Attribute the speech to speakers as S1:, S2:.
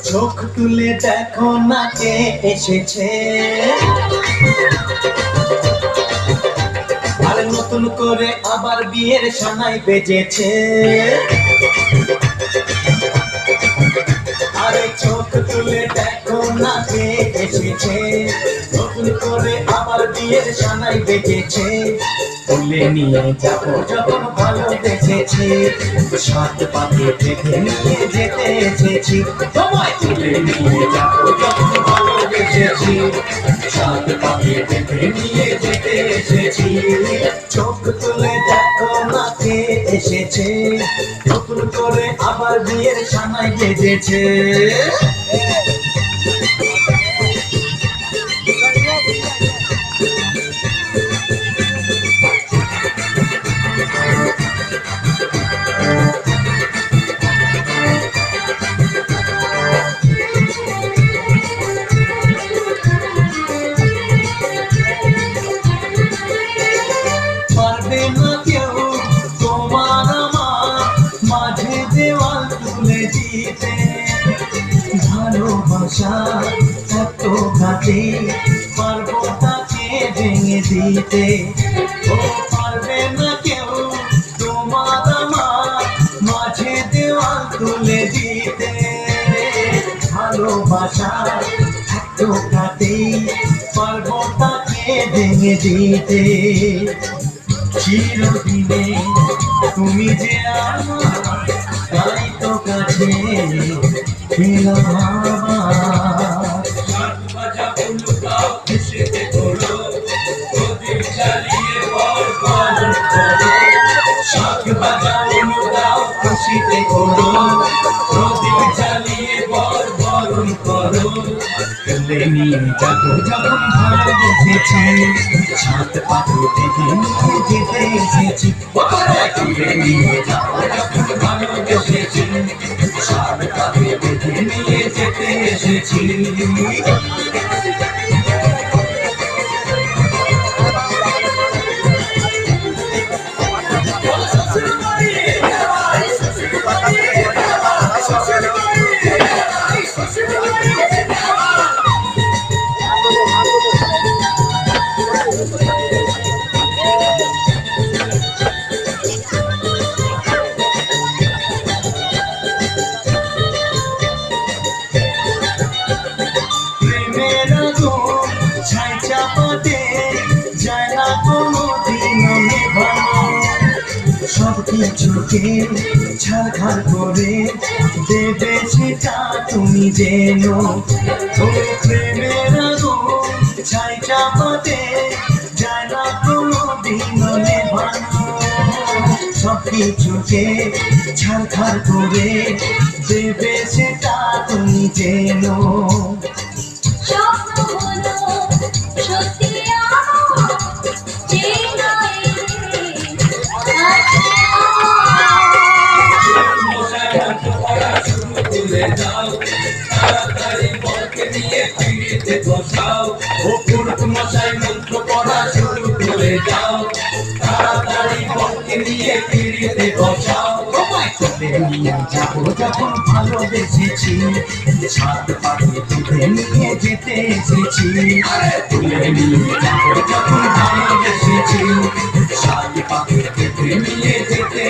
S1: চোখ তুলে দেখো না কে এসেছে, আর নতুন করে আবার বিয়ের সানাই বেজেছে। আরে চোখ তুলে দেখো না কে এসেছে, নতুন করে আবার বিয়ের সানাই বেজেছে। তুলে নিয়ে যাবো যখন ভালোবেসেছি, সাত পাকে বেঁধে নিয়ে যেতে এসেছি। তোমায় তুলে নিয়ে যাবো যখন ভালোবেসেছি, সাত পাকে বেঁধে নিয়ে যেতে এসেছি। চোখ তুলে দেখো না কে এসেছে, নতুন করে আবার বিয়ের সানাই বেজেছে। পারবে না কেউ তোমার আমার মাঝে দেওয়াল তুলে দিতে, ভালোবাসা এত ঘাটে পারবো তাকে ভেঙে দিতে। ও পারবে না কেউ তোমার আমার মাঝে দেওয়াল তুলে দিতে, ভালোবাসা এত ঘাটে পারবো তাকে ভেঙে দিতে। চিরদিনে তুমি যে আমার, তাই তো কাছে পেলাম আবার। সাত বাজা উলুটাও খুশিতে করো, প্রদীপ জ্বালিয়ে বরণ করো। সাত বাজা উলুটাও খুশিতে করো, প্রদীপ জ্বালিয়ে বরণ করো। তুলে নিয়ে যাবো যখন ভালোবেসেছি, সাত পাকে বেঁধে নিয়ে যেতে এসেছি। তুলে নিয়ে যাবো যখন ভালোবেসেছি, সাত পাকে বেঁধে নিয়ে যেতে এসেছি। ছাই চাপাতে যায় না কোনো দিন নেভানো, সব কিছুকে ছাড়খাড় করে দেবে সেটা তুমি যেন। ও প্রেমের আগুন ছাই চাপাতে যায় না কোনো দিন নেভানো, সব কিছুকে ছাড়খাড় করে দেবে সেটা তুমি যেন। তাড়াতাড়ি বরকে নিয়ে ফিরিতে বসাও, ও পুরুষ মশাই মন্ত্র পড়া শুরু করে যাও। তাড়াতাড়ি বরকে নিয়ে ফিরিতে বসাও, তোমায় তুলে নিয়ে যাবো যখন ভালোবেসেছি, সাত পাকে বেঁধে নিয়ে যেতে এসেছি। তুলে নিয়ে যাবো যখন ভালোবেসেছি, সাত পাকে বেঁধে নিয়ে যেতে